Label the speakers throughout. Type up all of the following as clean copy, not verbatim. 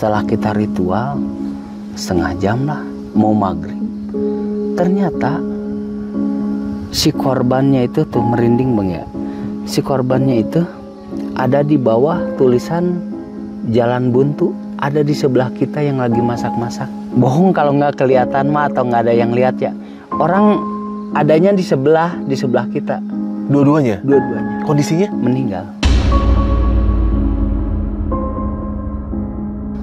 Speaker 1: Setelah kita ritual, setengah jam lah, mau maghrib. Ternyata si korbannya itu tuh merinding Bang ya. Si korbannya itu ada di bawah tulisan Jalan Buntu. Ada di sebelah kita yang lagi masak-masak. Bohong kalau nggak kelihatan mah atau nggak ada yang lihat ya. Orang adanya di sebelah kita.
Speaker 2: Dua-duanya?
Speaker 1: Dua-duanya.
Speaker 2: Kondisinya?
Speaker 1: Meninggal.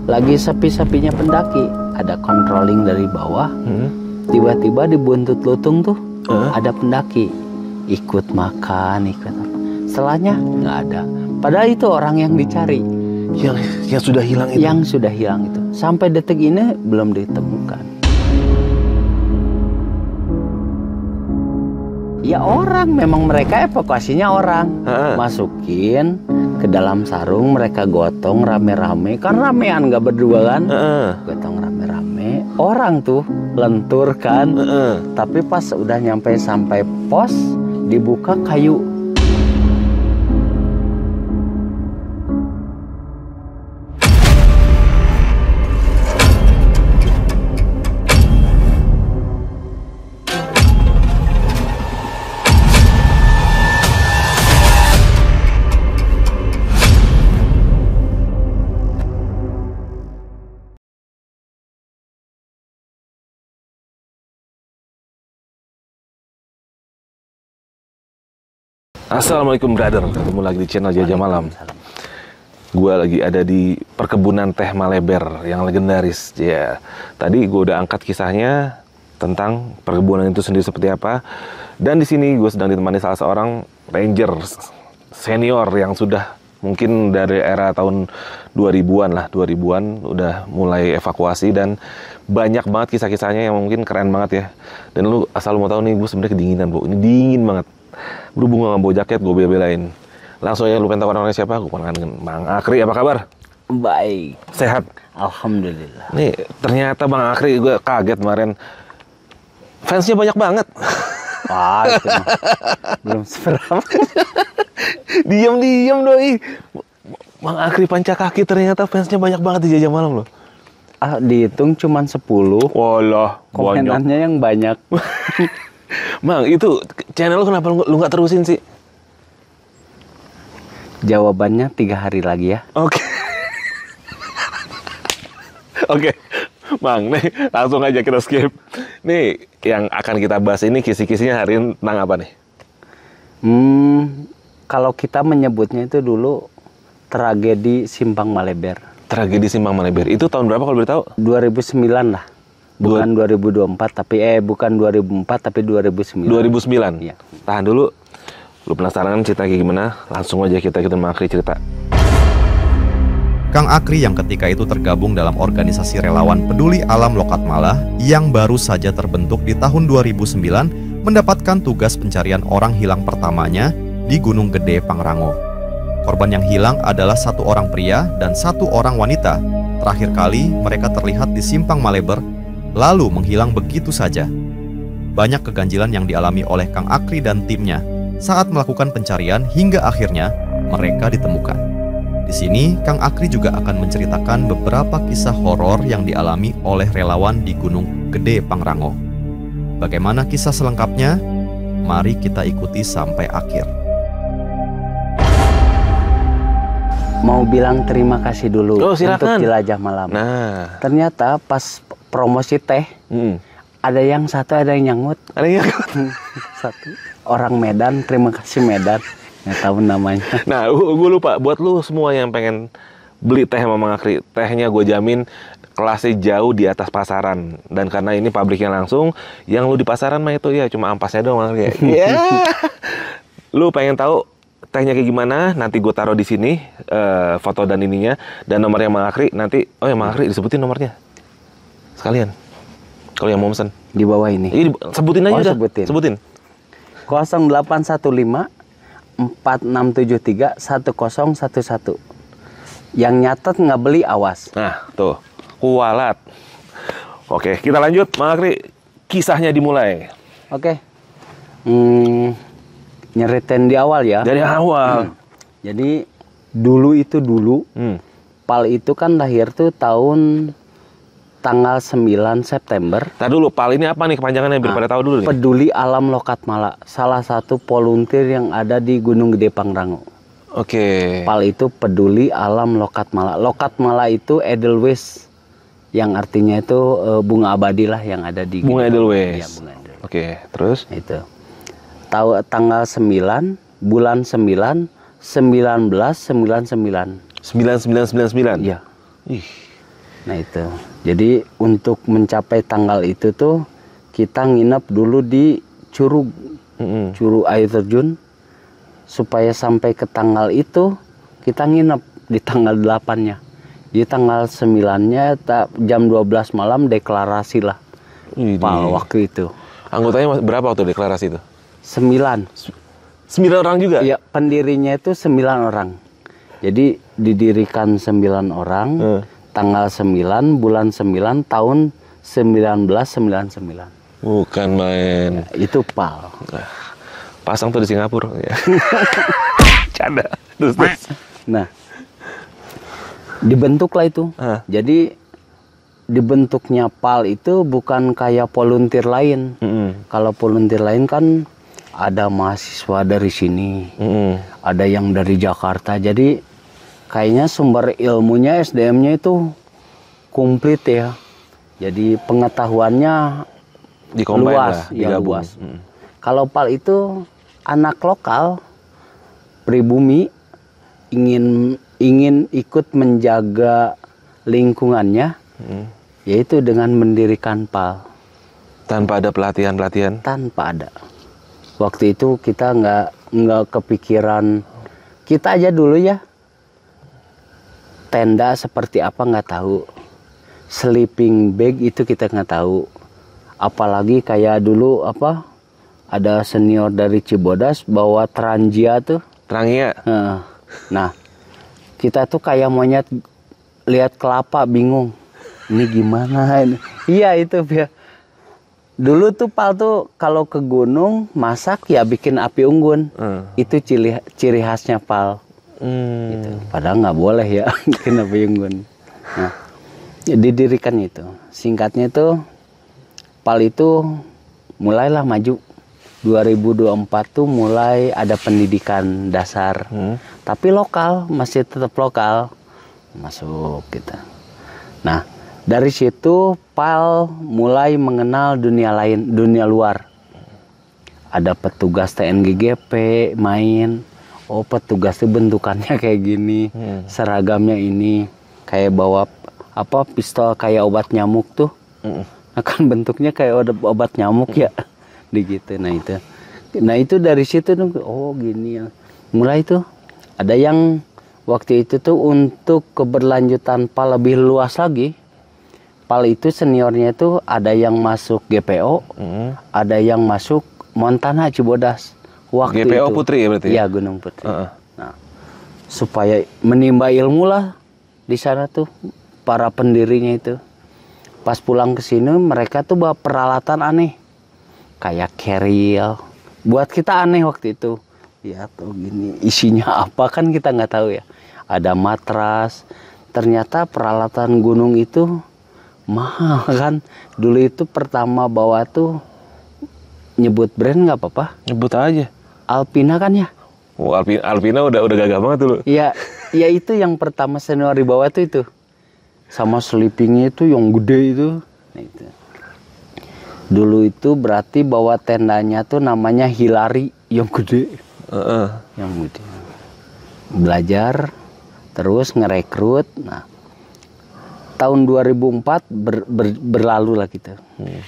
Speaker 1: Lagi sepi-sepinya pendaki, ada controlling dari bawah. Tiba-tiba di buntut lutung tuh ada pendaki, ikut makan, ikut apa. Setelahnya nggak ada. Padahal itu orang yang dicari,
Speaker 2: yang sudah hilang itu.
Speaker 1: Yang sudah hilang itu. Sampai detik ini belum ditemukan. Ya orang, memang mereka evakuasinya orang. Masukin ke dalam sarung, mereka gotong rame-rame. Kan ramean gak berdua kan? Gotong rame-rame. Orang tuh lentur kan. Tapi pas udah sampai pos, dibuka kayu.
Speaker 2: Assalamualaikum brother, ketemu lagi di channel Jajah Malam. Gue lagi ada di perkebunan teh Maleber yang legendaris. Ya, tadi gue udah angkat kisahnya tentang perkebunan itu sendiri seperti apa. Dan di sini gue sedang ditemani salah seorang ranger senior yang sudah mungkin dari era tahun 2000-an lah, 2000-an udah mulai evakuasi dan banyak banget kisah-kisahnya yang mungkin keren banget ya. Dan lu asal lu mau tahu nih, gue sebenarnya kedinginan, Bro. Ini dingin banget. Berhubung gak bawa jaket, gue bela-belain. Langsung aja lu pengen tahu orangnya siapa? Gue panggil Bang Akri, apa kabar?
Speaker 1: Baik.
Speaker 2: Sehat?
Speaker 1: Alhamdulillah.
Speaker 2: Nih, ternyata Bang Akri, gue kaget kemarin. Fansnya banyak banget.
Speaker 1: Wah, itu mah belum seberapa.
Speaker 2: Diam-diam doi. Bang Akri Pancakaki ternyata fansnya banyak banget di Jajah Malam loh.
Speaker 1: Dihitung cuman 10.
Speaker 2: Walah,
Speaker 1: komenannya yang banyak.
Speaker 2: Bang, itu channel lu kenapa lu nggak terusin sih?
Speaker 1: Jawabannya 3 hari lagi ya.
Speaker 2: Oke. Oke. Bang, nih langsung aja kita skip. Nih, yang akan kita bahas ini kisi-kisinya hari ini tentang apa nih?
Speaker 1: Kalau kita menyebutnya itu dulu tragedi Simpang Maleber.
Speaker 2: Tragedi Simpang Maleber. Itu tahun berapa kalau boleh tahu?
Speaker 1: 2009 lah. Bukan 2024 tapi bukan 2004 tapi 2009.
Speaker 2: 2009.
Speaker 1: Iya.
Speaker 2: Tahan dulu. Lu penasaran cerita kayak gimana? Langsung aja kita Bang Akri cerita.
Speaker 3: Kang Akri yang ketika itu tergabung dalam organisasi relawan peduli alam Lokatmalah yang baru saja terbentuk di tahun 2009 mendapatkan tugas pencarian orang hilang pertamanya di Gunung Gede Pangrango. Korban yang hilang adalah 1 orang pria dan 1 orang wanita. Terakhir kali mereka terlihat di Simpang Maleber, lalu menghilang begitu saja. Banyak keganjilan yang dialami oleh Kang Akri dan timnya saat melakukan pencarian hingga akhirnya mereka ditemukan. Di sini, Kang Akri juga akan menceritakan beberapa kisah horor yang dialami oleh relawan di Gunung Gede Pangrango. Bagaimana kisah selengkapnya? Mari kita ikuti sampai akhir.
Speaker 1: Mau bilang terima kasih dulu untuk Jelajah Malam.
Speaker 2: Nah,
Speaker 1: ternyata pas promosi teh, ada yang nyangut.
Speaker 2: Ada yang nyangut.
Speaker 1: Satu orang Medan, terima kasih Medan. Nggak tahu namanya.
Speaker 2: Nah, gue lupa. Buat lu semua yang pengen beli teh sama Bang Akri, tehnya gue jamin kelasnya jauh di atas pasaran. Dan karena ini pabriknya langsung, yang lu di pasaran mah itu ya cuma ampasnya doang, Bang Akri. Yeah. Lu pengen tahu tehnya kayak gimana? Nanti gue taruh di sini foto dan ininya dan nomornya Bang Akri. Nanti, Bang Akri disebutin nomornya sekalian. Kalau yang mau pesan
Speaker 1: di bawah ini.
Speaker 2: Sebutin aja udah. Sebutin.
Speaker 1: 0815 4673 1011. Yang nyatet nggak beli awas.
Speaker 2: Nah, tuh. Kualat. Oke, kita lanjut. Bang Akri, kisahnya dimulai.
Speaker 1: Oke. Nyeritain di awal ya.
Speaker 2: Dari awal.
Speaker 1: Jadi dulu PAL itu kan lahir tuh tahun tanggal 9 September.
Speaker 2: Tadi dulu, PAL ini apa nih kepanjangannya biar pada tahu dulu nih?
Speaker 1: Peduli Alam Lokat Mala, salah satu volunteer yang ada di Gunung Gede Pangrango.
Speaker 2: Oke.
Speaker 1: PAL itu Peduli Alam Lokat Mala. Lokat Mala itu Edelweiss, yang artinya itu bunga abadi lah yang ada di
Speaker 2: Bunga Edelweiss.
Speaker 1: Iya, bunga Edelweiss.
Speaker 2: Oke, terus?
Speaker 1: Itu. Tahu tanggal 9 bulan 9 1999.
Speaker 2: 9999.
Speaker 1: Iya.
Speaker 2: Ih.
Speaker 1: Nah itu. Jadi untuk mencapai tanggal itu tuh kita nginep dulu di Curug, Curug air terjun. Supaya sampai ke tanggal itu kita nginep di tanggal 8-nya. Di tanggal 9-nya jam 12 malam deklarasi lah. PAL waktu itu.
Speaker 2: Anggotanya berapa waktu deklarasi itu?
Speaker 1: 9.
Speaker 2: 9 orang juga?
Speaker 1: Iya, pendirinya itu 9 orang. Jadi didirikan 9 orang. Tanggal 9 bulan 9 tahun 1999.
Speaker 2: Bukan main.
Speaker 1: Ya, itu PAL.
Speaker 2: Pasang tuh di Singapura. Canda. Terus.
Speaker 1: Nah, dibentuklah itu. Jadi dibentuknya PAL itu bukan kayak volunteer lain. Kalau volunteer lain kan ada mahasiswa dari sini, ada yang dari Jakarta. Jadi kayaknya sumber ilmunya, SDM-nya itu komplit ya. Jadi pengetahuannya luas, ya luas. Kalau PAL itu anak lokal, pribumi, ingin ikut menjaga lingkungannya, yaitu dengan mendirikan PAL.
Speaker 2: Tanpa ada pelatihan?
Speaker 1: Tanpa ada. Waktu itu kita nggak kepikiran. Kita aja dulu ya. Tenda seperti apa nggak tahu, sleeping bag itu kita nggak tahu, apalagi kayak dulu ada senior dari Cibodas bawa Trangia tuh.
Speaker 2: Trangia.
Speaker 1: Nah, kita tuh kayak monyet lihat kelapa bingung, ini gimana ini? Iya itu ya. Dulu tuh PAL tuh kalau ke gunung masak ya bikin api unggun, itu ciri khasnya PAL. Gitu. Padahal nggak boleh ya bikin api unggun. Nah, didirikan itu. Singkatnya itu PAL itu mulailah maju. 2024 tuh mulai ada pendidikan dasar, tapi lokal, masih tetap lokal, masuk gitu. Nah, dari situ PAL mulai mengenal dunia lain, dunia luar. Ada petugas TNGGP main. Oh, petugas itu bentukannya kayak gini, seragamnya ini, kayak bawa pistol kayak obat nyamuk tuh, nah, kan bentuknya kayak obat nyamuk ya, gitu. Nah itu dari situ tuh, oh gini ya. Mulai tuh ada yang waktu itu tuh untuk keberlanjutan PAL lebih luas lagi. PAL itu seniornya tuh ada yang masuk GPO, ada yang masuk Montana Cibodas. Waktu
Speaker 2: GPO
Speaker 1: itu,
Speaker 2: Putri ya berarti?
Speaker 1: Iya, Gunung Putri. Nah, supaya menimba ilmu lah di sana tuh para pendirinya itu. Pas pulang ke sini mereka tuh bawa peralatan aneh, kayak keril. Buat kita aneh waktu itu. Ya tuh gini, isinya apa kan kita nggak tahu ya. Ada matras. Ternyata peralatan gunung itu mahal kan. Dulu itu pertama bawa tuh, nyebut brand nggak apa-apa?
Speaker 2: Nyebut aja.
Speaker 1: Alpina kan ya?
Speaker 2: Oh, Alpina udah gagah banget tuh.
Speaker 1: Iya, ya itu yang pertama senior di bawah tuh itu. Sama sleepingnya itu yang gede itu. Nah, itu. Dulu itu berarti bawa tendanya tuh namanya Hilary yang gede. Yang gede. Belajar, terus ngerekrut. Nah, tahun 2004 berlalu lah gitu.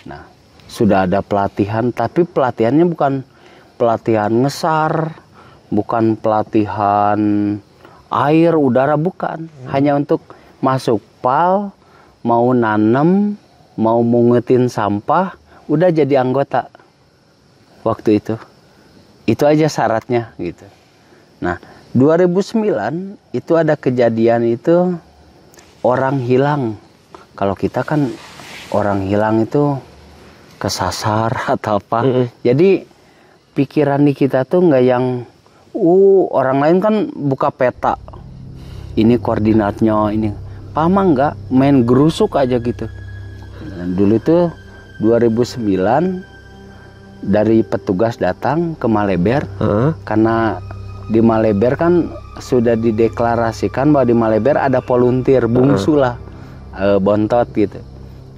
Speaker 1: Nah, sudah ada pelatihan, tapi pelatihannya bukan pelatihan ngesar, bukan pelatihan air, udara, bukan. Hanya untuk masuk PAL, mau nanem, mau mungutin sampah, udah jadi anggota. Waktu itu. Itu aja syaratnya gitu. Nah, 2009 itu ada kejadian itu orang hilang. Kalau kita kan orang hilang itu kesasar atau apa. Jadi pikiran di kita tuh nggak yang orang lain kan buka peta, ini koordinatnya ini. Paham nggak? Main gerusuk aja gitu. Dan dulu itu 2009 dari petugas datang ke Maleber karena di Maleber kan sudah dideklarasikan bahwa di Maleber ada volunteer bungsu lah, bontot gitu.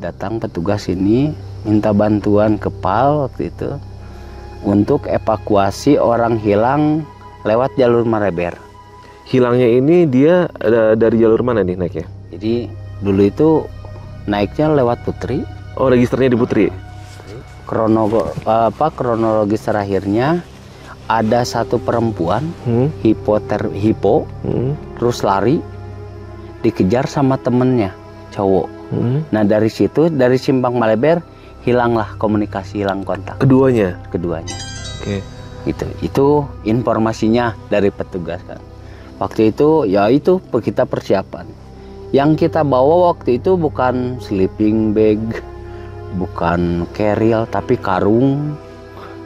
Speaker 1: Datang petugas ini minta bantuan ke PAL waktu itu untuk evakuasi orang hilang lewat jalur Maleber.
Speaker 2: Hilangnya ini dia dari jalur mana nih naiknya?
Speaker 1: Jadi dulu itu naiknya lewat Putri.
Speaker 2: Oh, registernya di Putri.
Speaker 1: Kronologis terakhirnya ada satu perempuan hipo terus lari dikejar sama temennya cowok. Nah dari situ, dari Simpang Maleber hilanglah komunikasi, hilang kontak. Keduanya.
Speaker 2: Oke.
Speaker 1: Itu informasinya dari petugas kan. Waktu itu ya itu kita persiapan. Yang kita bawa waktu itu bukan sleeping bag, bukan keril, tapi karung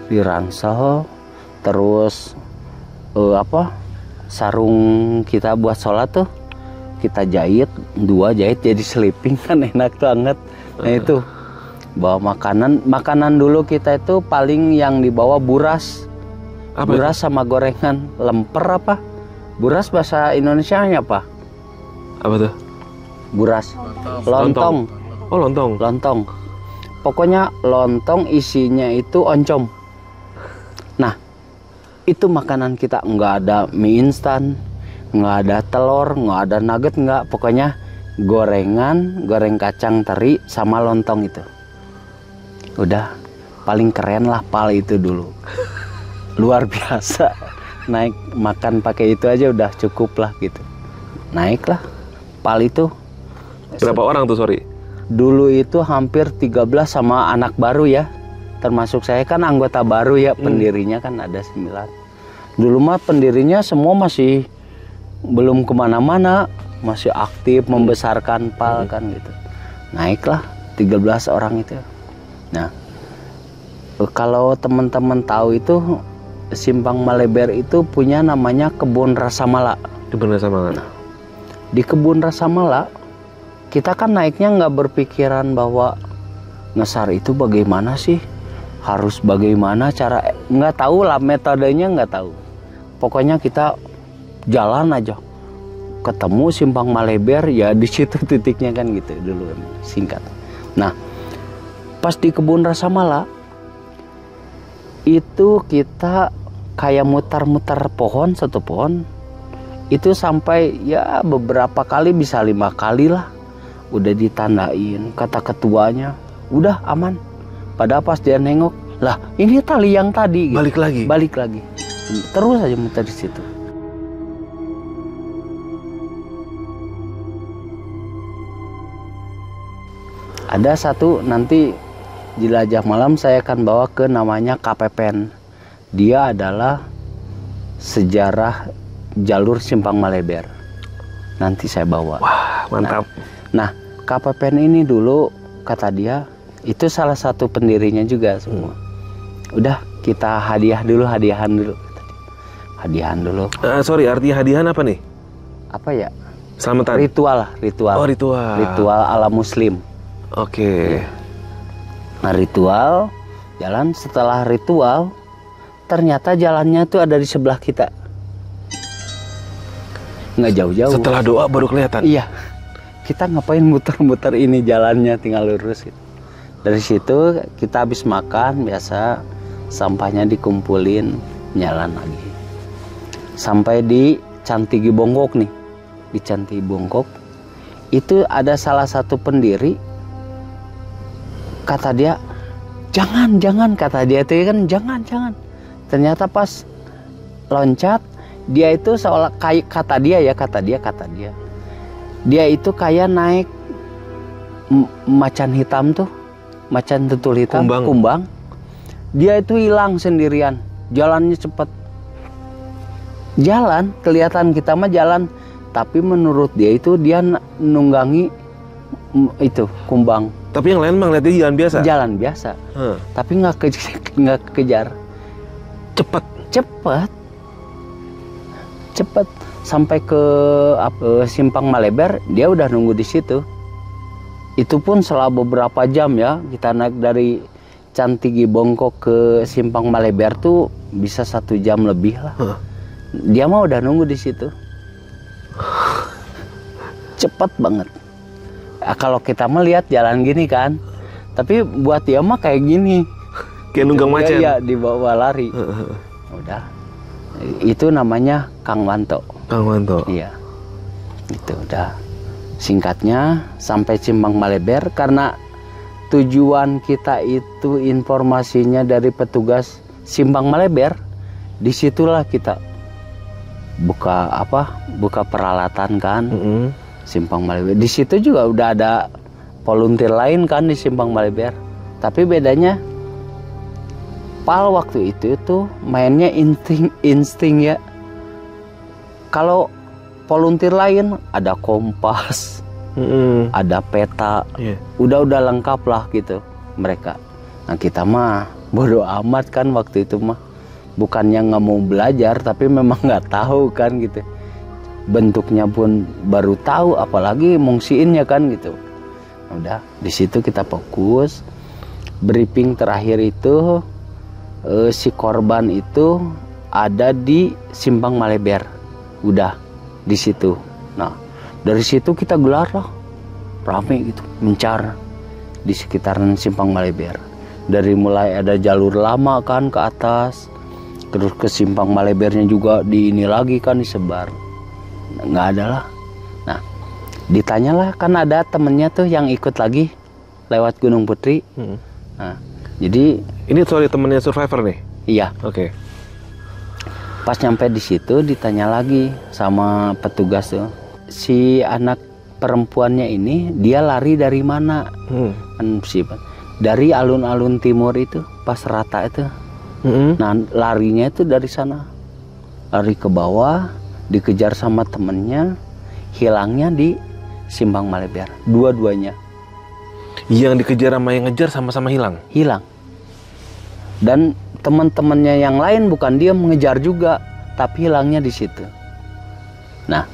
Speaker 1: di ransel, terus sarung kita buat sholat tuh kita jahit, 2 jahit jadi sleeping kan enak banget. Nah itu bawa makanan dulu kita itu paling yang dibawa buras. Buras sama gorengan, lemper apa? Buras bahasa Indonesianya apa?
Speaker 2: Apa tuh?
Speaker 1: Buras. Lontong.
Speaker 2: Oh, lontong.
Speaker 1: Lontong. Pokoknya lontong isinya itu oncom. Nah, itu makanan kita, nggak ada mie instan, nggak ada telur, nggak ada nugget, nggak. Pokoknya gorengan, goreng kacang teri sama lontong itu. Udah paling keren lah PAL itu dulu. Luar biasa. Naik makan pakai itu aja udah cukup lah gitu. Naiklah PAL itu.
Speaker 2: Berapa orang tuh, sorry?
Speaker 1: Dulu itu hampir 13 sama anak baru ya. Termasuk saya kan anggota baru ya, pendirinya kan ada 9. Dulu mah pendirinya semua masih belum kemana-mana, masih aktif membesarkan PAL kan gitu. Naiklah 13 orang itu. Nah, kalau teman-teman tahu itu Simpang Maleber itu punya namanya Kebun Rasamala.
Speaker 2: Kebun Rasamala.
Speaker 1: Nah, di Kebun Rasamala kita kan naiknya nggak berpikiran bahwa ngesar itu bagaimana sih, harus bagaimana cara, nggak tahu lah metodenya, nggak tahu. Pokoknya kita jalan aja, ketemu Simpang Maleber ya di situ titiknya kan gitu dulu, singkat. Nah pas di Kebun Rasamala itu kita kayak mutar-mutar pohon, satu pohon itu sampai ya beberapa kali, bisa 5 kali lah. Udah ditandain kata ketuanya, udah aman. Padahal pas dia nengok, lah ini tali yang tadi gitu. Balik lagi terus aja muter di situ. Ada satu nanti jelajah malam saya akan bawa ke namanya KPPN. Dia adalah sejarah jalur Simpang Maleber. Nanti saya bawa.
Speaker 2: Wah, mantap.
Speaker 1: Nah, KPPN ini dulu kata dia itu salah satu pendirinya juga semua. Udah kita hadiahan dulu.
Speaker 2: Sorry, artinya hadiahan apa nih?
Speaker 1: Apa ya?
Speaker 2: Selamatan.
Speaker 1: Ritual.
Speaker 2: Oh, ritual.
Speaker 1: Ritual ala Muslim.
Speaker 2: Oke.
Speaker 1: Nah, ritual jalan, setelah ritual ternyata jalannya tuh ada di sebelah kita. Nggak jauh-jauh.
Speaker 2: Setelah doa baru kelihatan.
Speaker 1: Iya. Kita ngapain muter-muter ini, jalannya tinggal lurus gitu. Dari situ kita habis makan biasa, sampahnya dikumpulin, jalan lagi. Sampai di Cantigi Bongkok nih. Di Cantigi Bongkok itu ada salah satu pendiri, kata dia, jangan, kata dia itu kan jangan. Ternyata pas loncat, dia itu seolah kayak kata dia. Dia itu kayak naik macan hitam tuh, macan tutul hitam, kumbang. Dia itu hilang sendirian, jalannya cepat. Jalan, kelihatan kita mah jalan, tapi menurut dia itu dia nunggangi itu kumbang.
Speaker 2: Tapi yang lain mah lihat dia jalan biasa.
Speaker 1: Jalan biasa. Tapi nggak kejar. Cepet. sampai ke Simpang Maleber, dia udah nunggu di situ. Itu pun setelah beberapa jam ya, kita naik dari Cantigi Bongkok ke Simpang Maleber tuh bisa 1 jam lebih lah. Dia mah udah nunggu di situ. Cepet banget. Kalau kita melihat jalan gini kan, tapi buat dia mah kayak gini.
Speaker 2: Kayak nunggang macan.
Speaker 1: Iya, dibawa lari. Udah. Itu namanya Kang Wanto.
Speaker 2: Kang Wanto.
Speaker 1: Iya. Itu udah. Singkatnya sampai Simpang Maleber karena tujuan kita itu informasinya dari petugas Simpang Maleber. Disitulah kita buka peralatan kan. Simpang Maleber. Di situ juga udah ada volunteer lain kan di Simpang Maleber. Tapi bedanya Pal waktu itu tuh mainnya insting ya. Kalau volunteer lain ada kompas, ada peta, udah lengkap lah gitu mereka. Nah kita mah bodo amat kan waktu itu mah, bukannya nggak mau belajar tapi memang nggak tahu kan gitu. Bentuknya pun baru tahu, apalagi fungsiinnya kan gitu. Udah di situ kita fokus. Briefing terakhir itu si korban itu ada di Simpang Maleber, udah di situ. Nah dari situ kita gelar lah rame gitu, mencar di sekitaran Simpang Maleber. Dari mulai ada jalur lama kan ke atas, terus ke Simpang Malebernya juga di ini lagi kan disebar, nggak ada lah. Nah ditanyalah kan ada temennya tuh yang ikut lagi lewat Gunung Putri. Nah jadi
Speaker 2: ini sorry temennya survivor nih.
Speaker 1: Iya.
Speaker 2: Oke.
Speaker 1: Pas nyampe di situ ditanya lagi sama petugas tuh, si anak perempuannya ini dia lari dari mana? Kan dari alun-alun timur itu pas rata itu. Nah larinya itu dari sana, lari ke bawah, dikejar sama temennya, hilangnya di Simpang Maleber. Dua-duanya.
Speaker 2: Yang dikejar sama yang ngejar sama-sama hilang?
Speaker 1: Hilang. Dan teman-temannya yang lain bukan dia mengejar juga, tapi hilangnya di situ. Nah,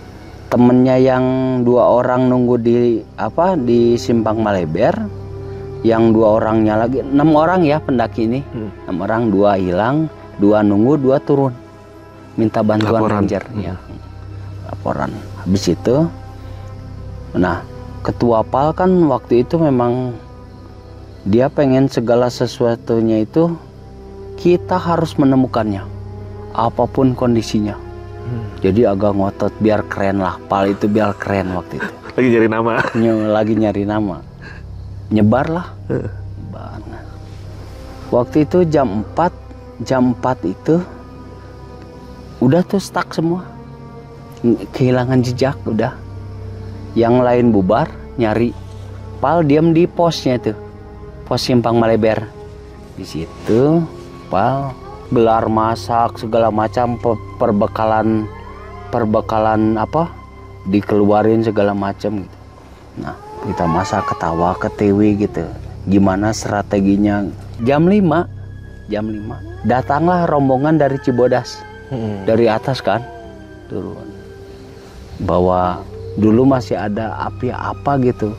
Speaker 1: temennya yang 2 orang nunggu di Simpang Maleber, yang 2 orangnya lagi 6 orang ya pendaki ini, 6 orang, 2 hilang, 2 nunggu, 2 turun, minta bantuan ranger. Ya, laporan. Habis itu, nah ketua PAL kan waktu itu memang dia pengen segala sesuatunya itu kita harus menemukannya apapun kondisinya. Jadi agak ngotot biar keren lah, PAL itu biar keren waktu itu.
Speaker 2: Lagi nyari nama.
Speaker 1: Lagi nyari nama. Nyebar lah. Waktu itu jam 4 itu udah tuh stuck semua, kehilangan jejak udah. Yang lain bubar nyari, PAL diam di posnya itu, pos Simpang Maleber. Di situ PAL gelar masak segala macam, perbekalan apa dikeluarin segala macam gitu. Nah kita masak, ketawa ketiwi gitu, gimana strateginya. Jam 5 datanglah rombongan dari Cibodas, dari atas kan turun, bawa dulu masih ada api apa gitu,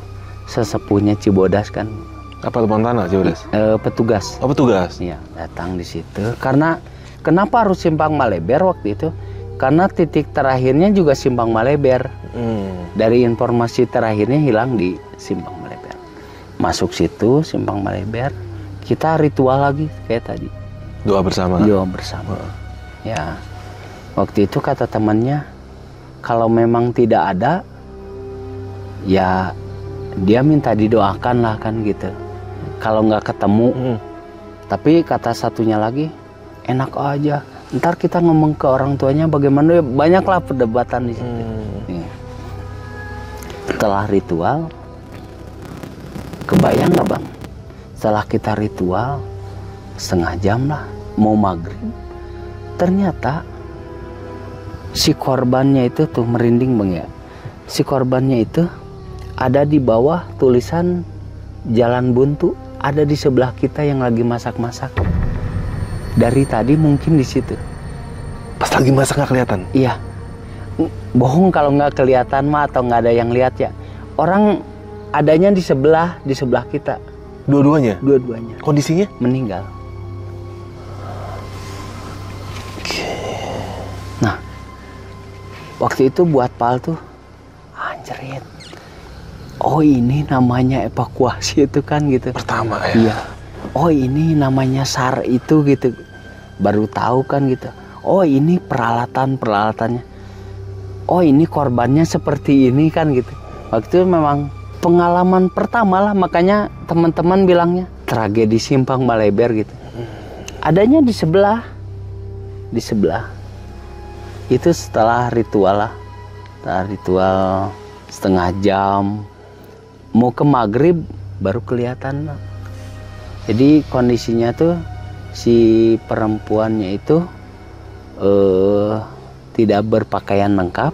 Speaker 1: sesepuhnya Cibodas kan.
Speaker 2: Apa Montana Cibodas?
Speaker 1: Petugas.
Speaker 2: Oh petugas.
Speaker 1: Iya datang di situ. Karena kenapa harus Simpang Maleber waktu itu? Karena titik terakhirnya juga Simpang Maleber. Dari informasi terakhirnya hilang di Simpang Maleber. Masuk situ Simpang Maleber, kita ritual lagi kayak tadi.
Speaker 2: Doa bersama.
Speaker 1: Doa bersama. Ya waktu itu kata temannya, kalau memang tidak ada, ya dia minta didoakan lah kan gitu. Kalau nggak ketemu, tapi kata satunya lagi, enak aja. Ntar kita ngomong ke orang tuanya bagaimana, banyaklah perdebatan di situ. Setelah ritual, kebayang nggak bang? Setelah kita ritual, 1/2 jam lah, mau maghrib, ternyata si korbannya itu tuh merinding bang ya. Si korbannya itu ada di bawah tulisan Jalan Buntu, ada di sebelah kita yang lagi masak-masak. Dari tadi mungkin di situ.
Speaker 2: Pas lagi masak nggak kelihatan?
Speaker 1: Iya, bohong kalau nggak kelihatan mah atau nggak ada yang lihat ya. Orang adanya di sebelah kita.
Speaker 2: Dua-duanya?
Speaker 1: Dua-duanya.
Speaker 2: Kondisinya?
Speaker 1: Meninggal. Nah, waktu itu buat Pal tuh, anjrit. Oh ini namanya evakuasi itu kan gitu.
Speaker 2: Pertama ya?
Speaker 1: Iya. Oh ini namanya SAR itu gitu. Baru tahu kan gitu. Oh ini peralatannya. Oh ini korbannya seperti ini kan gitu. Waktu itu memang pengalaman pertama lah, makanya teman-teman bilangnya tragedi Simpang Maleber gitu. Adanya di sebelah. Itu setelah ritual lah. Setelah ritual setengah jam. Mau ke maghrib baru kelihatan. Jadi kondisinya tuh si perempuannya itu tidak berpakaian lengkap.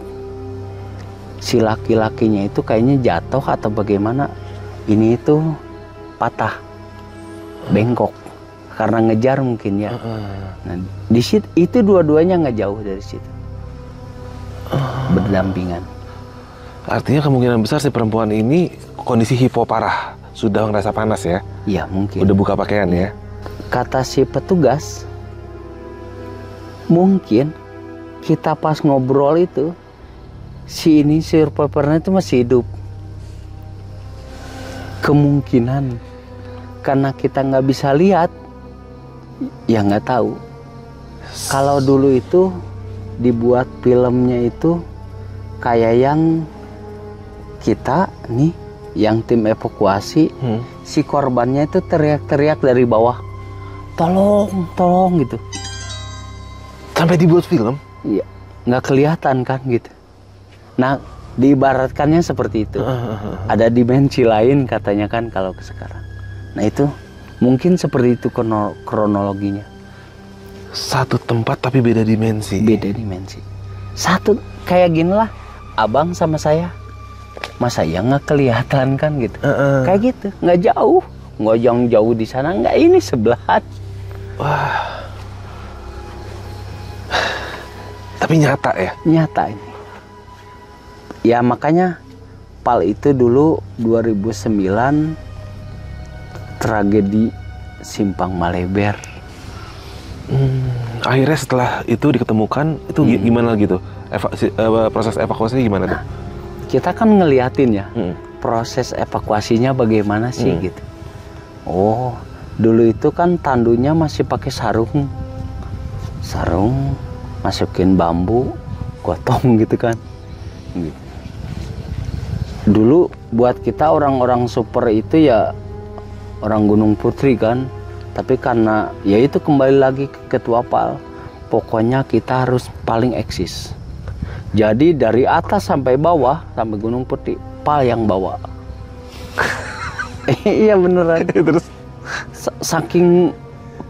Speaker 1: Si laki-lakinya itu kayaknya jatuh atau bagaimana. Ini itu patah, bengkok karena ngejar mungkin ya. Nah, di situ itu dua-duanya nggak jauh dari situ, berdampingan.
Speaker 2: Artinya kemungkinan besar si perempuan ini kondisi hipo parah, sudah ngerasa panas ya?
Speaker 1: Iya mungkin.
Speaker 2: Udah buka pakaian ya?
Speaker 1: Kata si petugas, mungkin kita pas ngobrol itu si survivornya itu masih hidup. Kemungkinan karena kita nggak bisa lihat, ya nggak tahu. Kalau dulu itu dibuat filmnya itu kayak yang kita nih, yang tim evakuasi, si korbannya itu teriak-teriak dari bawah, tolong gitu.
Speaker 2: Sampai dibuat film?
Speaker 1: Iya, nggak kelihatan kan gitu. Nah, diibaratkannya seperti itu. Ada dimensi lain katanya kan kalau ke sekarang. Nah itu mungkin seperti itu kronologinya.
Speaker 2: Satu tempat tapi beda dimensi.
Speaker 1: Beda dimensi. Satu kayak gini lah, abang sama saya. Masa ya nggak kelihatan kan gitu. Kayak gitu, nggak jauh. Nggak jauh di sana, nggak, ini sebelahan.
Speaker 2: Wah. Tapi nyata ya?
Speaker 1: Nyata ini. Ya makanya Pal itu dulu 2009 tragedi Simpang Maleber.
Speaker 2: Akhirnya setelah itu diketemukan, itu gimana gitu? Proses evakuasinya gimana tuh?
Speaker 1: Kita kan ngeliatin ya, proses evakuasinya bagaimana sih gitu. Oh, dulu itu kan tandunya masih pakai sarung, masukin bambu, gotong gitu kan. Gitu. Dulu buat kita orang-orang super itu ya orang Gunung Putri kan, tapi karena ya itu kembali lagi ke ketua Pal, pokoknya kita harus paling eksis. Jadi dari atas sampai bawah, sampai Gunung Putri, Pal yang bawa. Iya beneran.
Speaker 2: Terus
Speaker 1: saking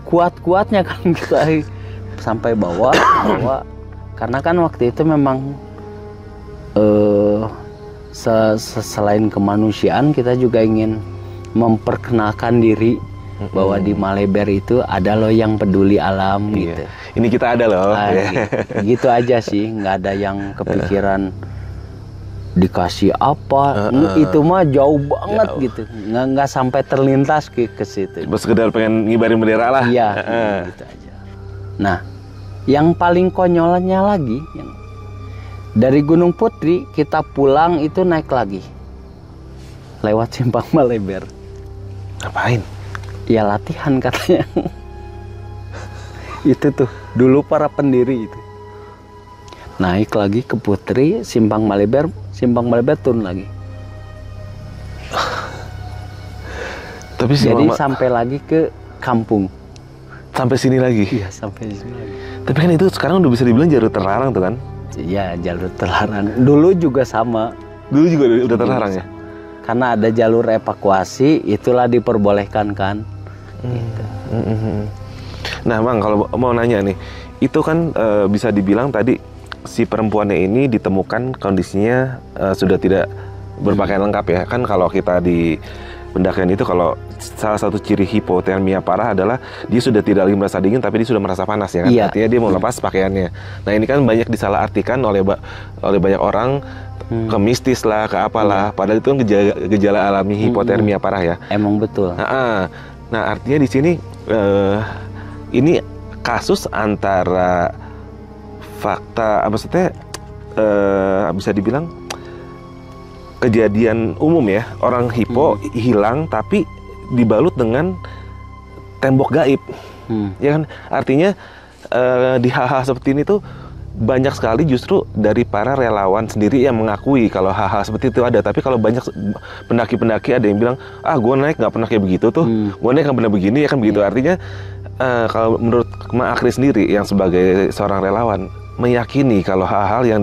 Speaker 1: kuat-kuatnya kan kita sampai bawah. Karena kan waktu itu memang selain kemanusiaan, kita juga ingin memperkenalkan diri bahwa di Maleber itu ada loh yang peduli alam gitu.
Speaker 2: Ini kita ada loh.
Speaker 1: Gitu aja sih, nggak ada yang kepikiran dikasih apa. Itu mah jauh banget gitu, nggak sampai terlintas ke situ.
Speaker 2: Cuma sekedar pengen ngibarin bendera lah.
Speaker 1: Iya, gitu aja. Nah, yang paling konyolnya lagi, dari Gunung Putri kita pulang itu naik lagi lewat Simpang Maleber.
Speaker 2: Ngapain?
Speaker 1: Ya latihan katanya. Itu tuh dulu para pendiri itu naik lagi ke Putri, Simpang Maleber turun lagi.
Speaker 2: Tapi
Speaker 1: jadi sampai lagi ke kampung.
Speaker 2: Sampai sini lagi?
Speaker 1: Iya, sampai sini lagi.
Speaker 2: Tapi kan itu sekarang udah bisa dibilang jalur terlarang tuh kan?
Speaker 1: Iya, jalur terlarang. Dulu juga sama.
Speaker 2: Dulu juga udah terlarang ya?
Speaker 1: Karena ada jalur evakuasi, itulah diperbolehkan kan. Gitu.
Speaker 2: Nah, Mang, kalau mau nanya nih, itu kan bisa dibilang tadi si perempuannya ini ditemukan kondisinya sudah tidak berpakaian lengkap ya. Kan kalau kita di pendakian itu kalau salah satu ciri hipotermia parah adalah dia sudah tidak lagi merasa dingin tapi dia sudah merasa panas ya kan.
Speaker 1: Iya.
Speaker 2: Artinya dia mau lepas pakaiannya. Nah ini kan banyak disalahartikan oleh banyak orang ke mistis lah, ke apalah. Padahal itu kan gejala alami hipotermia parah ya.
Speaker 1: Emang betul.
Speaker 2: Nah artinya di sini ini kasus antara fakta, maksudnya bisa dibilang kejadian umum ya, orang hipo hilang tapi dibalut dengan tembok gaib, ya kan? Artinya di hal-hal seperti ini tuh banyak sekali justru dari para relawan sendiri yang mengakui kalau hal-hal seperti itu ada. Tapi kalau banyak pendaki-pendaki ada yang bilang, gue naik nggak pernah kayak begitu tuh, gue naik nggak pernah begini ya kan begitu. Artinya kalau menurut Ma Akri sendiri yang sebagai seorang relawan meyakini kalau hal-hal yang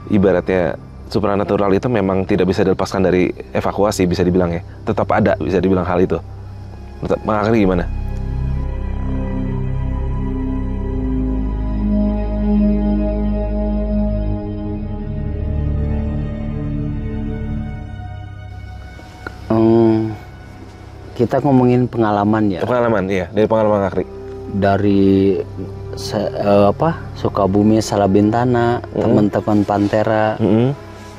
Speaker 2: ibaratnya supranatural itu memang tidak bisa dilepaskan dari evakuasi, bisa dibilang ya, tetap ada, bisa dibilang hal itu. Ma Akri gimana?
Speaker 1: Kita ngomongin pengalaman ya.
Speaker 2: Pengalaman, iya, dari pengalaman Akri.
Speaker 1: Dari Sukabumi, Salabintana, teman-teman Pantera,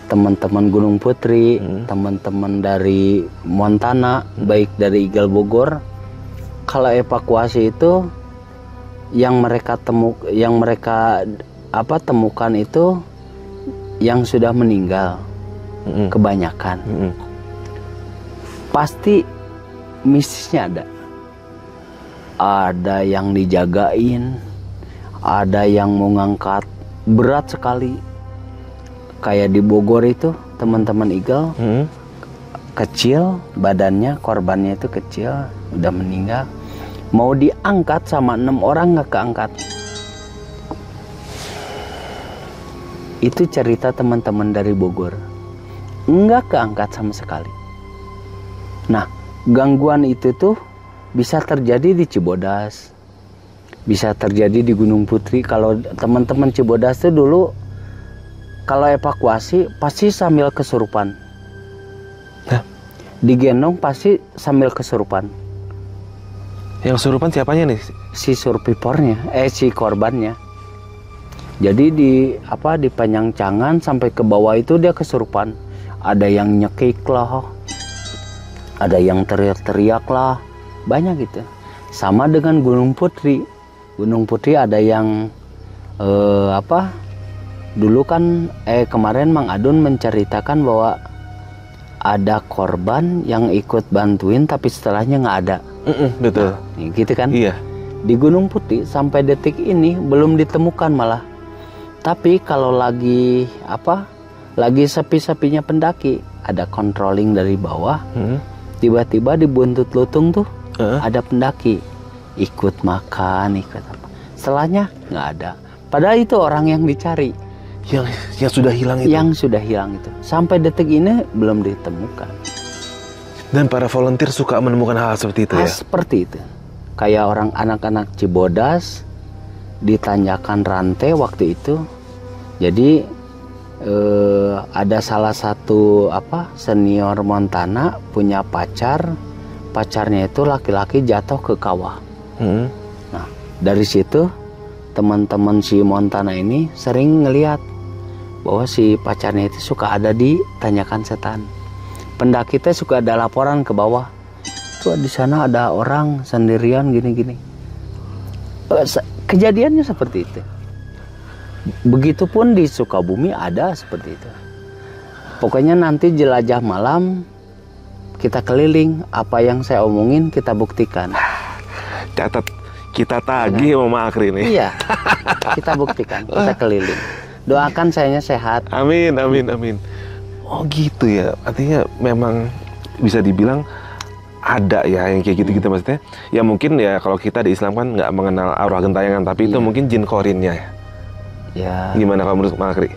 Speaker 1: teman-teman Gunung Putri, teman-teman dari Montana, baik dari Igal Bogor. Kalau evakuasi itu yang mereka temukan itu yang sudah meninggal, kebanyakan. Pasti mistisnya ada yang dijagain, ada yang mau ngangkat berat sekali, kayak di Bogor itu teman-teman Eagle, kecil badannya, korbannya itu kecil, udah meninggal, mau diangkat sama 6 orang nggak keangkat. Itu cerita teman-teman dari Bogor, nggak keangkat sama sekali. Nah, gangguan itu tuh bisa terjadi di Cibodas, bisa terjadi di Gunung Putri. Kalau teman-teman Cibodas tuh dulu kalau evakuasi pasti sambil kesurupan. Digendong pasti sambil kesurupan.
Speaker 2: Yang kesurupan siapanya nih?
Speaker 1: Si survivornya, si korbannya. Jadi di panjang-cangan sampai ke bawah itu dia kesurupan. Ada yang nyekik lah, ada yang teriak-teriak lah, banyak gitu. Sama dengan Gunung Putri. Gunung Putri ada yang dulu kan kemarin Mang Adun menceritakan bahwa ada korban yang ikut bantuin tapi setelahnya nggak ada.
Speaker 2: Betul.
Speaker 1: Nah, gitu kan?
Speaker 2: Iya.
Speaker 1: Di Gunung Putri sampai detik ini belum ditemukan malah. Tapi kalau lagi sepi-sepinya pendaki, ada controlling dari bawah. Tiba-tiba di buntut lutung tuh ada pendaki ikut makan, ikut apa. Setelahnya nggak ada. Padahal itu orang yang dicari.
Speaker 2: Yang sudah hilang itu.
Speaker 1: Yang sudah hilang itu. Sampai detik ini belum ditemukan.
Speaker 2: Dan para volunteer suka menemukan hal seperti itu ya?
Speaker 1: Seperti itu. Kayak orang anak-anak Cibodas ditanjakan rantai waktu itu. Jadi ada salah satu senior Montana punya pacarnya itu laki-laki jatuh ke kawah. Nah dari situ teman-teman si Montana ini sering ngelihat bahwa si pacarnya itu suka ada di tanjakan setan. Pendaki teh suka ada laporan ke bawah, tuh di sana ada orang sendirian gini-gini. Kejadiannya seperti itu. Begitupun di Sukabumi ada seperti itu. Pokoknya nanti jelajah malam kita keliling, apa yang saya omongin kita buktikan.
Speaker 2: Catat, kita tagih sama Ma Akri nih.
Speaker 1: Iya, kita buktikan, kita keliling. Doakan sayanya sehat.
Speaker 2: Amin, amin, amin. Oh gitu ya, artinya memang bisa dibilang ada ya yang kayak gitu-gitu maksudnya. Ya mungkin ya kalau kita di Islam kan nggak mengenal arwah gentayangan, tapi itu mungkin jin korinnya ya.
Speaker 1: Ya.
Speaker 2: Gimana kalau menurut Ma Akri?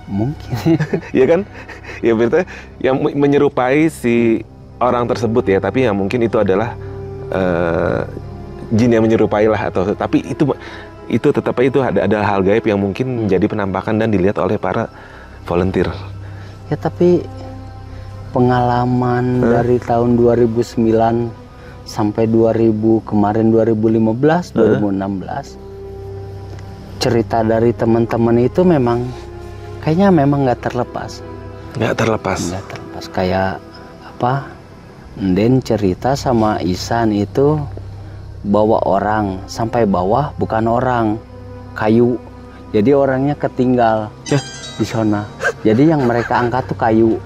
Speaker 1: Mungkin.
Speaker 2: Iya kan? Ya berarti yang menyerupai si orang tersebut ya, tapi yang mungkin itu adalah jin yang menyerupai lah atau tapi itu tetap itu ada hal gaib yang mungkin menjadi penampakan dan dilihat oleh para volunteer.
Speaker 1: Ya tapi pengalaman dari tahun 2009 sampai 2000 kemarin 2015, 2016. Cerita dari teman-teman itu memang kayaknya memang nggak terlepas.
Speaker 2: Nggak terlepas.
Speaker 1: Nggak terlepas kayak apa? Den cerita sama Isan itu bawa orang sampai bawah bukan orang, kayu. Jadi orangnya ketinggal di sana. Jadi yang mereka angkat tuh kayu.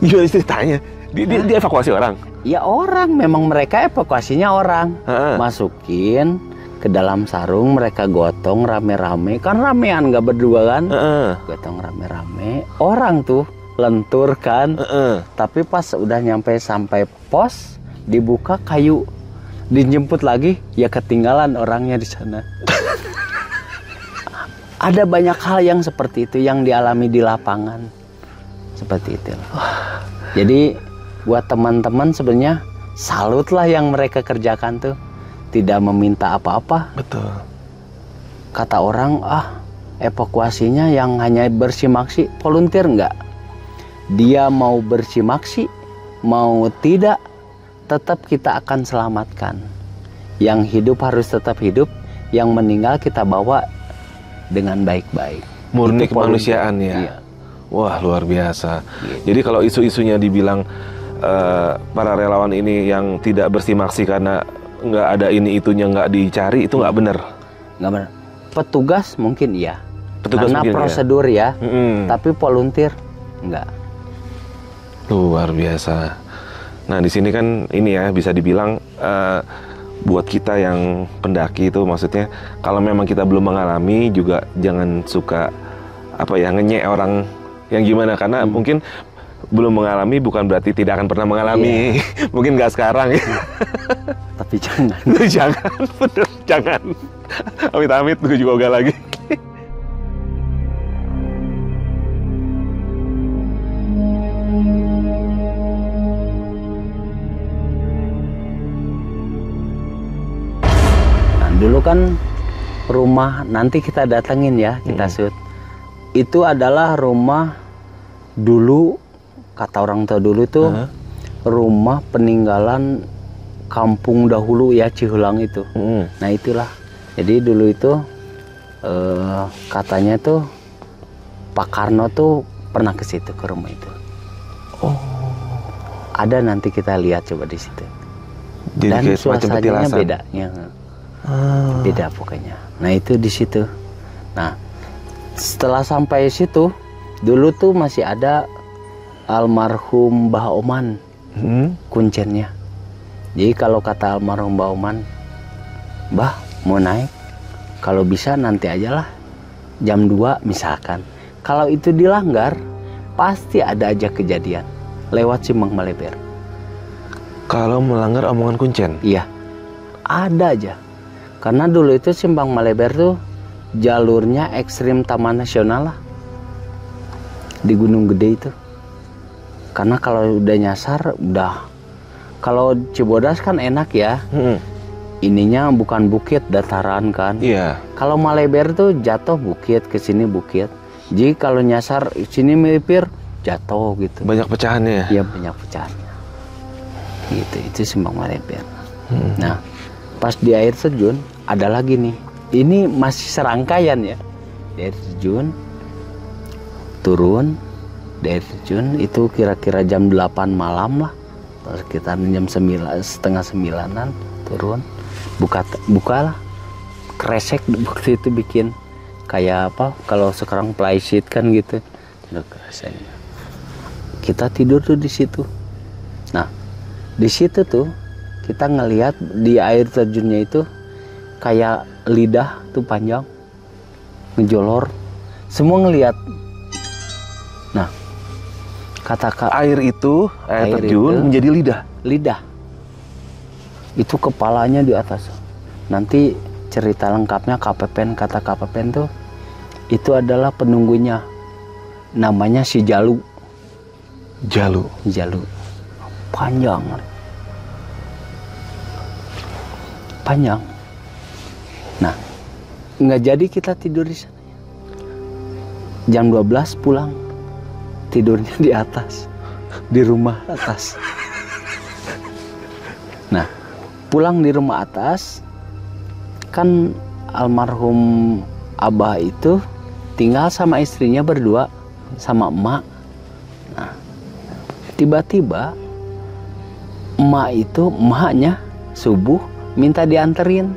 Speaker 2: Gimana ceritanya? Dia evakuasi orang?
Speaker 1: Ya orang, memang mereka evakuasinya orang. Masukin ke dalam sarung, mereka gotong rame-rame. Kan ramean, nggak berdua kan? Gotong rame-rame. Orang tuh lentur kan. Tapi pas udah sampai pos, dibuka kayu. Dijemput lagi, ya ketinggalan orangnya di sana. Ada banyak hal yang seperti itu yang dialami di lapangan. Seperti itu. Jadi buat teman-teman sebenarnya salut lah yang mereka kerjakan tuh. Tidak meminta apa-apa.
Speaker 2: Betul.
Speaker 1: Kata orang, evakuasinya yang hanya bersimaksi, volunteer enggak. Dia mau bersimaksi, mau tidak, tetap kita akan selamatkan. Yang hidup harus tetap hidup, yang meninggal kita bawa dengan baik-baik.
Speaker 2: Murni kemanusiaan ya. Iya. Wah, luar biasa. Gitu. Jadi kalau isu-isunya dibilang para relawan ini yang tidak bersimaksi karena nggak ada ini itunya nggak dicari, itu nggak benar.
Speaker 1: Nggak benar. Petugas mungkin iya.
Speaker 2: Petugas
Speaker 1: karena
Speaker 2: mungkin
Speaker 1: prosedur ya. Tapi volunteer nggak.
Speaker 2: Luar biasa. Nah di sini kan ini ya bisa dibilang buat kita yang pendaki itu maksudnya kalau memang kita belum mengalami juga jangan suka ngenyek orang yang gimana karena mungkin belum mengalami bukan berarti tidak akan pernah mengalami. Mungkin nggak sekarang ya.
Speaker 1: Tapi jangan.
Speaker 2: Jangan, bener, jangan. Amit-amit, gue juga ogah lagi.
Speaker 1: Nah, dulu kan rumah nanti kita datengin ya, kita shoot. Itu adalah rumah dulu, kata orang tua dulu tuh rumah peninggalan kampung dahulu ya, Cihulang itu. Nah itulah. Jadi dulu itu katanya tuh Pak Karno tuh pernah ke situ, ke rumah itu. Ada nanti kita lihat coba di situ.
Speaker 2: Jadi
Speaker 1: dan suasananya bedanya. Beda pokoknya. Nah itu di situ. Nah setelah sampai situ, dulu tuh masih ada almarhum Mbah Oman kuncennya. Jadi kalau kata almarhum Mbah Oman, Mbah mau naik, kalau bisa nanti aja lah jam 2 misalkan. Kalau itu dilanggar, pasti ada aja kejadian lewat Simpang Maleber.
Speaker 2: Kalau melanggar omongan kuncen?
Speaker 1: Iya, ada aja. Karena dulu itu Simpang Maleber tuh jalurnya ekstrim Taman Nasional lah, di Gunung Gede itu. Karena kalau udah nyasar, udah. Kalau Cibodas kan enak ya, ininya bukan bukit, dataran kan.
Speaker 2: Iya.
Speaker 1: Kalau Maleber tuh jatuh bukit, ke sini bukit. Jadi kalau nyasar sini melipir, jatuh gitu.
Speaker 2: Banyak pecahannya.
Speaker 1: Iya banyak pecahannya. Gitu, itu Simpang Maleber. Nah, pas di air terjun ada lagi nih. Ini masih serangkaian ya. Di air terjun, turun, di air terjun itu kira-kira jam 8 malam lah. Sekitar jam 9, setengah 9-an turun. Bukalah. Kresek waktu itu bikin kayak apa? Kalau sekarang plyseat kan gitu. Kita tidur tuh di situ. Nah, di situ tuh kita ngelihat di air terjunnya itu kayak lidah tuh panjang, ngejolor, semua ngelihat. Nah, kata
Speaker 2: air terjun itu menjadi lidah.
Speaker 1: Itu kepalanya di atas. Nanti cerita lengkapnya KPPN, kata KPPN tuh itu adalah penunggunya, namanya si Jalu. Panjang. Nah, nggak jadi kita tidur di sana. Jam 12 pulang, tidurnya di atas. di rumah atas. Nah, pulang di rumah atas, kan almarhum Abah itu tinggal sama istrinya berdua, sama emak. Nah, tiba-tiba emaknya subuh minta dianterin.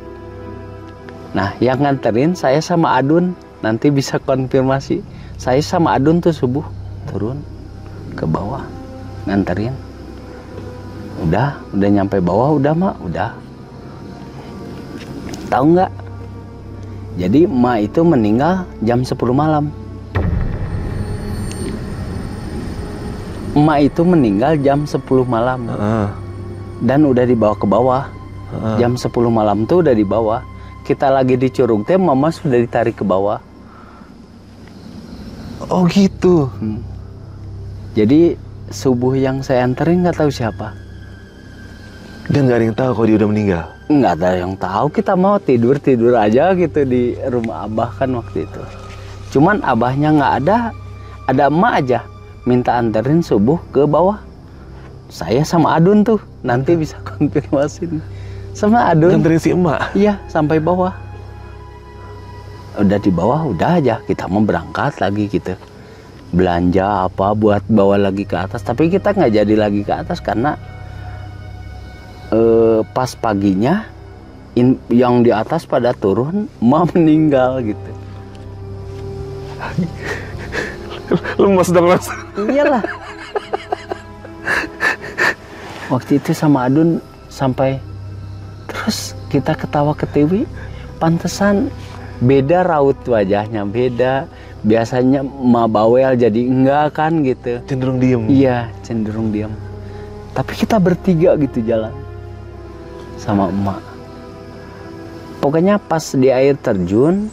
Speaker 1: Nah, yang nganterin saya sama Adun, nanti bisa konfirmasi. Saya sama Adun tuh subuh turun ke bawah nganterin. Udah nyampe bawah, udah mak, udah. Tahu nggak? Jadi emak itu meninggal jam 10 malam. Emak itu meninggal jam 10 malam. Dan udah dibawa ke bawah. Jam 10 malam tuh udah di bawah. Kita lagi di Curug teh, mama sudah ditarik ke bawah.
Speaker 2: Oh gitu.
Speaker 1: Jadi subuh yang saya anterin nggak tahu siapa.
Speaker 2: Dan nggak ada yang tahu kalau dia udah meninggal.
Speaker 1: Nggak ada yang tahu, kita mau tidur aja gitu di rumah Abah kan waktu itu. Cuman Abahnya nggak ada emak aja minta anterin subuh ke bawah. Saya sama Adun tuh nanti bisa konfirmasi. Sama Adun.
Speaker 2: Nganterin si emak?
Speaker 1: Iya, sampai bawah. Udah di bawah, udah aja kita mau berangkat lagi gitu. Belanja apa buat bawa lagi ke atas. Tapi kita nggak jadi lagi ke atas karena pas paginya yang di atas pada turun, emak meninggal gitu.
Speaker 2: Lemes dong mas.
Speaker 1: Iyalah. Waktu itu sama Adun sampai terus kita ketawa ketiwi, pantesan beda raut wajahnya, beda. Biasanya emak bawel jadi enggak kan gitu.
Speaker 2: Cenderung diem.
Speaker 1: Iya, cenderung diem. Tapi kita bertiga gitu jalan sama emak. Pokoknya pas di air terjun,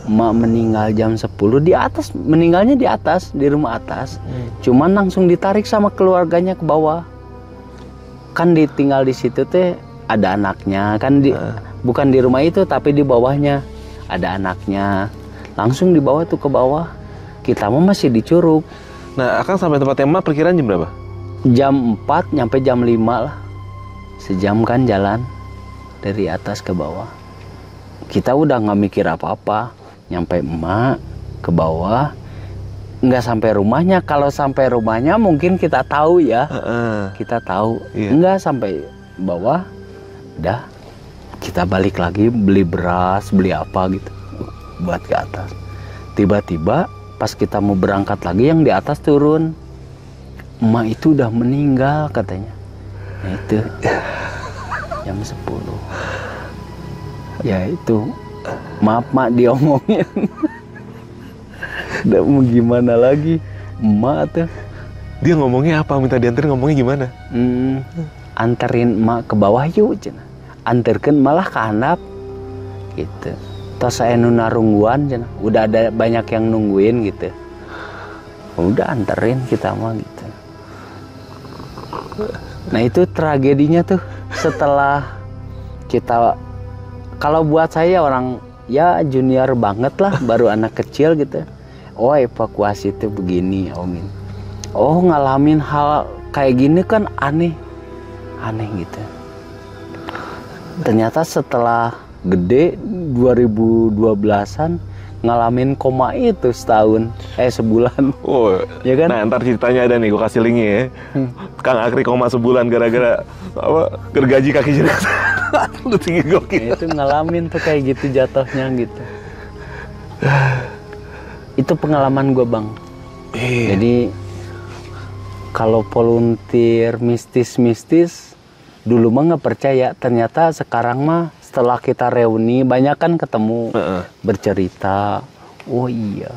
Speaker 1: emak meninggal jam 10 di atas, meninggalnya di atas, di rumah atas. Cuman langsung ditarik sama keluarganya ke bawah. Kan ditinggal di situ teh ada anaknya, kan bukan di rumah itu tapi di bawahnya ada anaknya. Langsung dibawa tuh ke bawah. Kita mah masih di Curug.
Speaker 2: Nah, Akang sampai tempat emak perkiraan jam berapa?
Speaker 1: Jam 4 nyampe jam 5 lah. Sejam kan jalan dari atas ke bawah. Kita udah nggak mikir apa-apa. Nyampe emak ke bawah, nggak sampai rumahnya. Kalau sampai rumahnya mungkin kita tahu ya. Kita tahu.
Speaker 2: Iya.
Speaker 1: Nggak sampai bawah, udah kita balik lagi beli beras, beli apa gitu buat ke atas. Tiba-tiba pas kita mau berangkat lagi, yang di atas turun. Emak itu udah meninggal katanya. Nah itu jam 10. Ya itu, maaf mak diomongin. Udah mau gimana lagi, emak tuh.
Speaker 2: Dia ngomongnya apa? Minta dianterin ngomongnya gimana?
Speaker 1: Anterin emak ke bawah yuk, cina. Anterkan malah ke handap gitu. Terus saya nunarungguan, cina. Udah ada banyak yang nungguin gitu. Udah anterin kita mah gitu. Nah itu tragedinya tuh setelah kita, kalau buat saya orang ya junior banget lah, baru anak kecil gitu. Oh evakuasi itu begini, Omin. Oh ngalamin hal kayak gini kan aneh gitu. Ternyata setelah gede 2012-an ngalamin koma itu sebulan.
Speaker 2: Oh,
Speaker 1: ya kan?
Speaker 2: Nah ntar ceritanya ada nih, gue kasih linknya ya. Kang Akri koma sebulan gara-gara apa? Gergaji kaki jelas. Lu tinggi gokil.
Speaker 1: Ya, itu ngalamin tuh kayak gitu jatuhnya gitu. Itu pengalaman gue bang. Jadi kalau volunteer mistis-mistis dulu mah nggak percaya. Ternyata sekarang mah setelah kita reuni banyak kan ketemu, bercerita. Oh iya,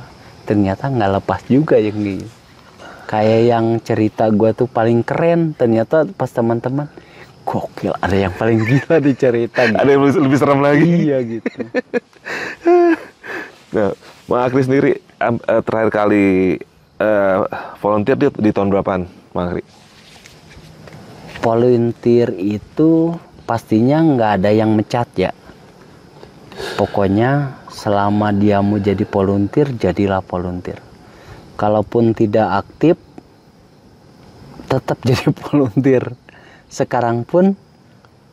Speaker 1: ternyata nggak lepas juga yang gitu. Kayak yang cerita gue tuh paling keren. Ternyata pas teman-teman, gokil, ada yang paling gila dicerita gitu.
Speaker 2: Ada yang lebih serem lagi.
Speaker 1: Iya gitu.
Speaker 2: Nah, Mak Akri sendiri terakhir kali volunteer di tahun berapaan, Mak Akri?
Speaker 1: Volunteer itu pastinya nggak ada yang mecat ya. Pokoknya selama dia mau jadi volunteer, jadilah volunteer. Kalaupun tidak aktif, tetap jadi volunteer. Sekarang pun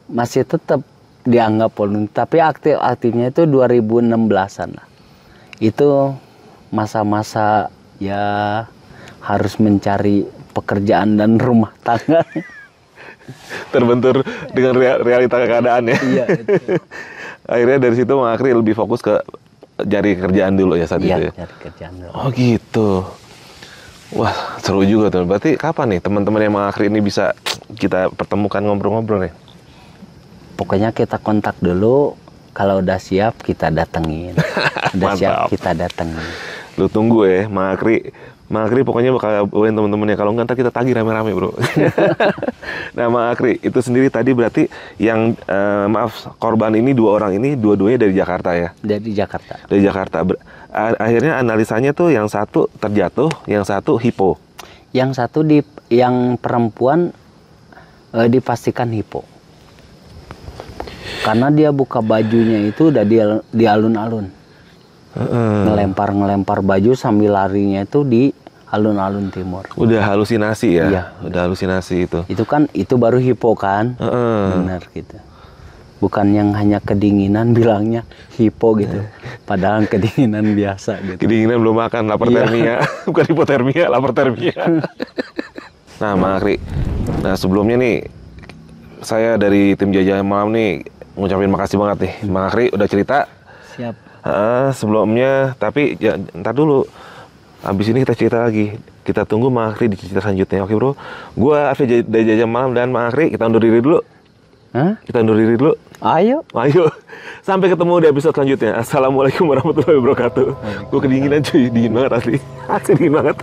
Speaker 1: masih tetap dianggap volunteer, tapi aktifnya itu 2016-an lah. Itu masa-masa ya harus mencari pekerjaan dan rumah tangga.
Speaker 2: Terbentur dengan realita keadaan ya.
Speaker 1: Iya.
Speaker 2: Akhirnya dari situ Mang Akri lebih fokus ke cari kerjaan dulu ya saat itu ya.
Speaker 1: Cari kerjaan dulu.
Speaker 2: Oh gitu. Wah seru juga tuh. Berarti kapan nih teman-teman yang Mang Akri ini bisa kita pertemukan ngobrol-ngobrol nih?
Speaker 1: Pokoknya kita kontak dulu. Kalau udah siap kita datengin. Udah siap kita datengin.
Speaker 2: Lu tunggu ya Mang Akri. Mang Akri pokoknya bakal bawain temen-temennya. Kalau enggak ntar kita tagih rame-rame bro. Nah Mang Akri itu sendiri tadi berarti yang maaf korban ini 2 orang ini dua-duanya dari Jakarta ya?
Speaker 1: Dari Jakarta.
Speaker 2: Dari Jakarta. Akhirnya analisanya tuh yang satu terjatuh, yang satu hipo.
Speaker 1: Yang satu yang perempuan dipastikan hipo. Karena dia buka bajunya itu udah di alun-alun. Ngelempar baju sambil larinya itu di alun-alun timur.
Speaker 2: Udah halusinasi ya?
Speaker 1: Iya.
Speaker 2: Udah halusinasi itu.
Speaker 1: Itu baru hipo kan? Benar gitu. Bukan yang hanya kedinginan bilangnya hipo gitu. Padahal kedinginan biasa gitu.
Speaker 2: Kedinginan belum makan, lapar termia. Bukan hipotermia, lapar termia. Nah Mang Akri, nah sebelumnya nih saya dari tim Jajah Malam nih ngucapin makasih banget nih. Mang Akri udah cerita.
Speaker 1: Siap.
Speaker 2: Sebelumnya, tapi ya, ntar dulu. Abis ini kita cerita lagi. Kita tunggu Mang Akri di cerita selanjutnya. Oke bro. Gua Afif dari Jajah Malam dan Mang Akri, kita undur diri dulu.
Speaker 1: Hah?
Speaker 2: Kita undur diri dulu.
Speaker 1: Ayo.
Speaker 2: Sampai ketemu di episode selanjutnya. Assalamualaikum warahmatullahi wabarakatuh. Gue kedinginan cuy, dingin banget asli. Asli dingin banget.